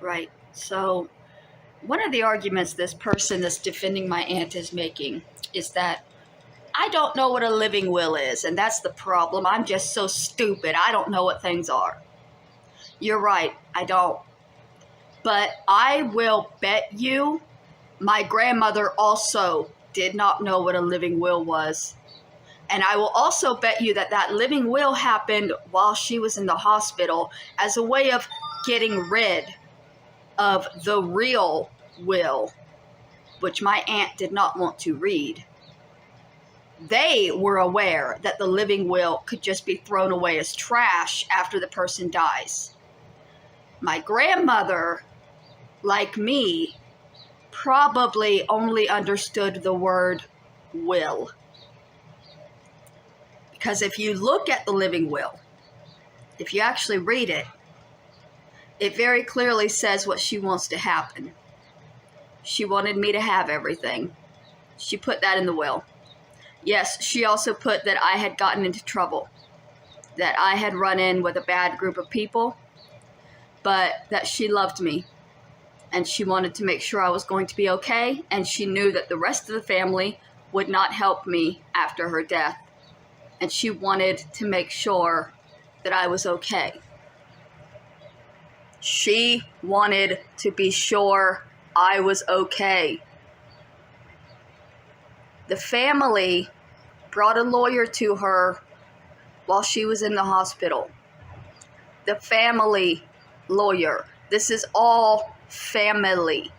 Right. So one of the arguments this person that's defending my aunt is making is that I don't know what a living will is, and that's the problem. I'm just so stupid. I don't know what things are. You're right, I don't. But I will bet you my grandmother also did not know what a living will was. And I will also bet you that that living will happened while she was in the hospital as a way of getting rid of the real will, which my aunt did not want to read. They were aware that the living will could just be thrown away as trash after the person dies. My grandmother, like me, probably only understood the word will. Because if you look at the living will, if you actually read it, it very clearly says what she wants to happen. She wanted me to have everything. She put that in the will. Yes, she also put that I had gotten into trouble, that I had run in with a bad group of people, but that she loved me and she wanted to make sure I was going to be okay, and she knew that the rest of the family would not help me after her death, and she wanted to make sure that I was okay. She wanted to be sure I was okay. The family brought a lawyer to her while she was in the hospital. The family lawyer. This is all family.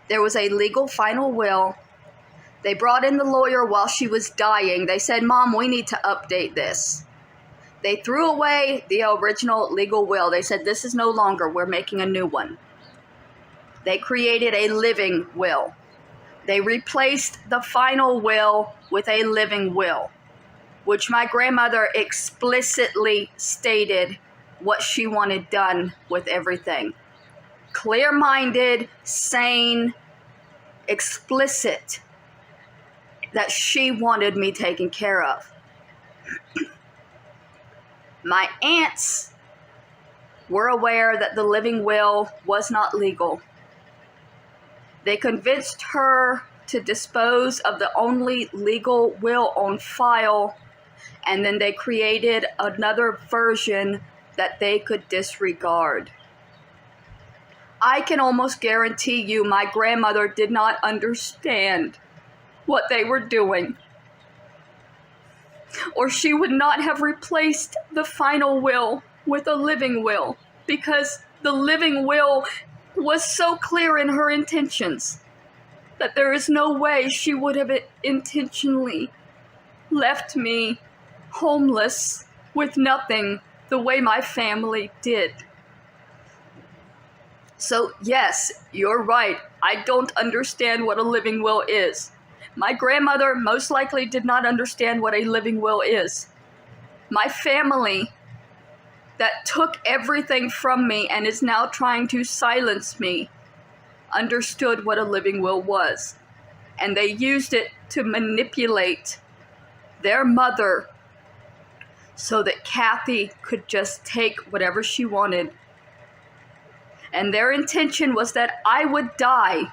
There was a legal final will. They brought in the lawyer while she was dying. They said, "Mom, we need to update this." They threw away the original legal will. They said, "This is no longer, we're making a new one." They created a living will. They replaced the final will with a living will, which my grandmother explicitly stated what she wanted done with everything. Clear-minded, sane, explicit, that she wanted me taken care of. My aunts were aware that the living will was not legal. They convinced her to dispose of the only legal will on file, and then they created another version that they could disregard. I can almost guarantee you my grandmother did not understand what they were doing, or she would not have replaced the final will with a living will, because the living will was so clear in her intentions that there is no way she would have intentionally left me homeless with nothing the way my family did. So yes, you're right. I don't understand what a living will is. My grandmother most likely did not understand what a living will is. My family that took everything from me and is now trying to silence me understood what a living will was. And they used it to manipulate their mother so that Kathy could just take whatever she wanted. And their intention was that I would die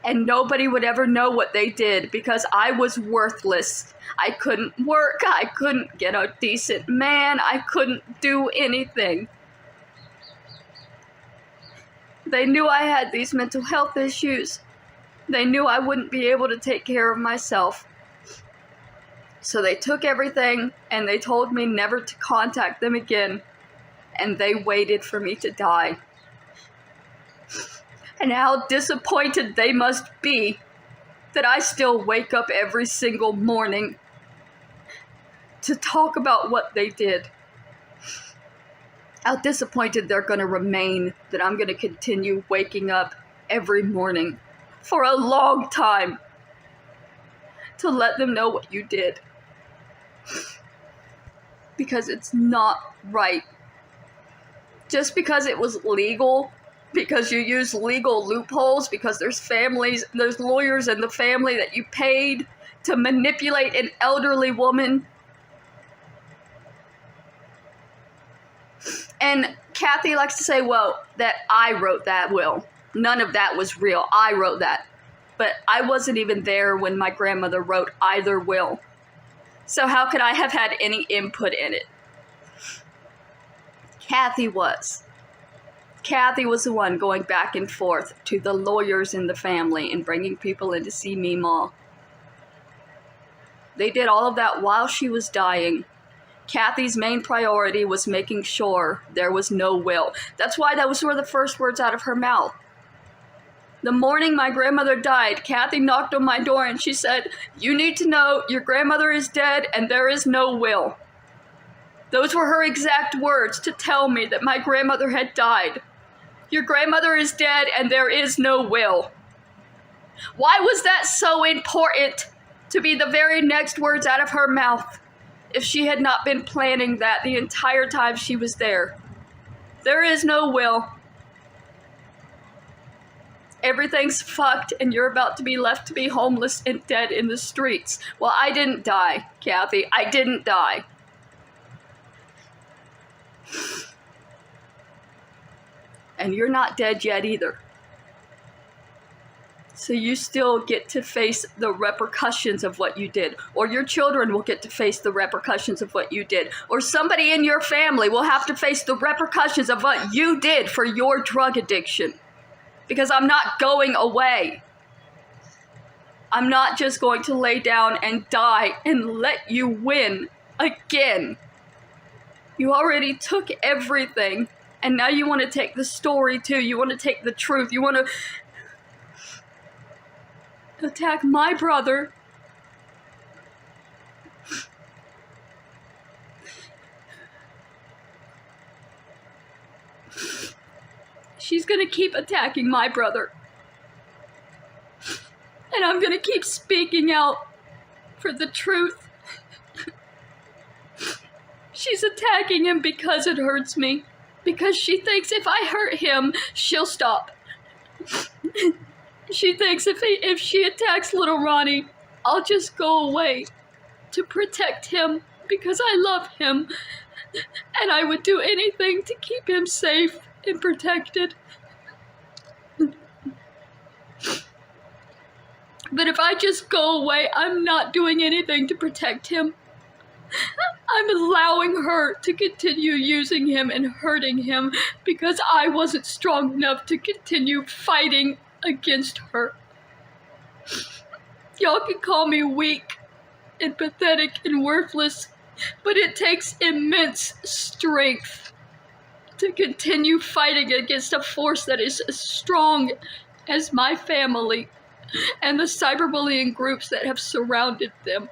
and nobody would ever know what they did, because I was worthless. I couldn't work, I couldn't get a decent man, I couldn't do anything. They knew I had these mental health issues. They knew I wouldn't be able to take care of myself. So they took everything and they told me never to contact them again, and they waited for me to die. And how disappointed they must be that I still wake up every single morning to talk about what they did. How disappointed they're going to remain that I'm going to continue waking up every morning for a long time to let them know what you did. Because it's not right. Just because it was legal, because you use legal loopholes, because there's lawyers in the family that you paid to manipulate an elderly woman. And Kathy likes to say, well, that I wrote that will. None of that was real. I wrote that. But I wasn't even there when my grandmother wrote either will. So how could I have had any input in it? Kathy was. Kathy was the one going back and forth to the lawyers in the family and bringing people in to see Meemaw. They did all of that while she was dying. Kathy's main priority was making sure there was no will. That's why those were the first words out of her mouth. The morning my grandmother died, Kathy knocked on my door and she said, "You need to know your grandmother is dead and there is no will." Those were her exact words to tell me that my grandmother had died. Your grandmother is dead and there is no will. Why was that so important to be the very next words out of her mouth if she had not been planning that the entire time she was there? There is no will. Everything's fucked and you're about to be left to be homeless and dead in the streets. Well, I didn't die, Kathy. I didn't die. And you're not dead yet either. So you still get to face the repercussions of what you did. Or your children will get to face the repercussions of what you did. Or somebody in your family will have to face the repercussions of what you did for your drug addiction. Because I'm not going away. I'm not just going to lay down and die and let you win again. You already took everything. And now you want to take the story too. You want to take the truth. You want to attack my brother. She's going to keep attacking my brother. And I'm going to keep speaking out for the truth. She's attacking him because it hurts me. Because she thinks if I hurt him, she'll stop. She thinks if she attacks little Ronnie, I'll just go away to protect him because I love him. And I would do anything to keep him safe and protected. But if I just go away, I'm not doing anything to protect him. I'm allowing her to continue using him and hurting him because I wasn't strong enough to continue fighting against her. Y'all can call me weak and pathetic and worthless, but it takes immense strength to continue fighting against a force that is as strong as my family and the cyberbullying groups that have surrounded them.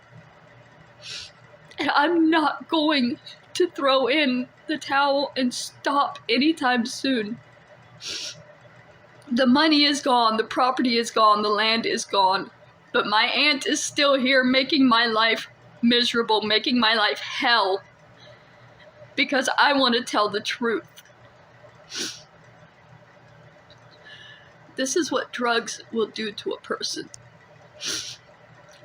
And I'm not going to throw in the towel and stop anytime soon. The money is gone, the property is gone, the land is gone. But my aunt is still here making my life miserable, making my life hell. Because I want to tell the truth. This is what drugs will do to a person.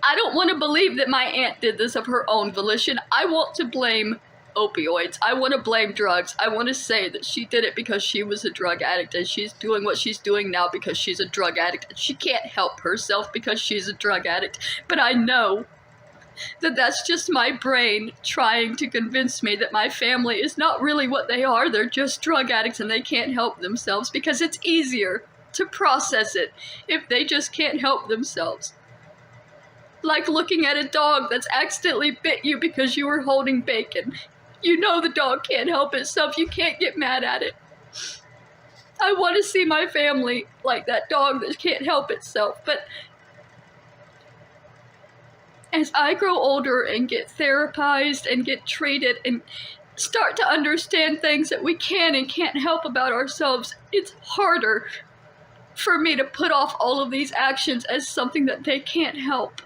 I don't want to believe that my aunt did this of her own volition. I want to blame opioids. I want to blame drugs. I want to say that she did it because she was a drug addict and she's doing what she's doing now because she's a drug addict. She can't help herself because she's a drug addict. But I know that that's just my brain trying to convince me that my family is not really what they are. They're just drug addicts and they can't help themselves because it's easier to process it if they just can't help themselves. Like looking at a dog that's accidentally bit you because you were holding bacon. You know the dog can't help itself. You can't get mad at it. I want to see my family like that dog that can't help itself. But as I grow older and get therapized and get treated and start to understand things that we can and can't help about ourselves, it's harder for me to put off all of these actions as something that they can't help.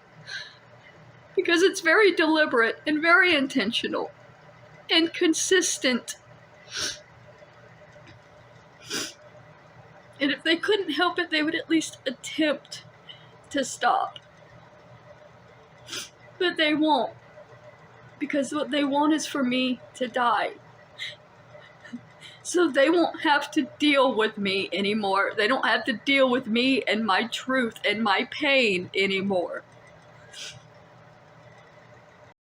Because it's very deliberate and very intentional and consistent. And if they couldn't help it, they would at least attempt to stop. But they won't. Because what they want is for me to die. so they won't have to deal with me anymore. They don't have to deal with me and my truth and my pain anymore.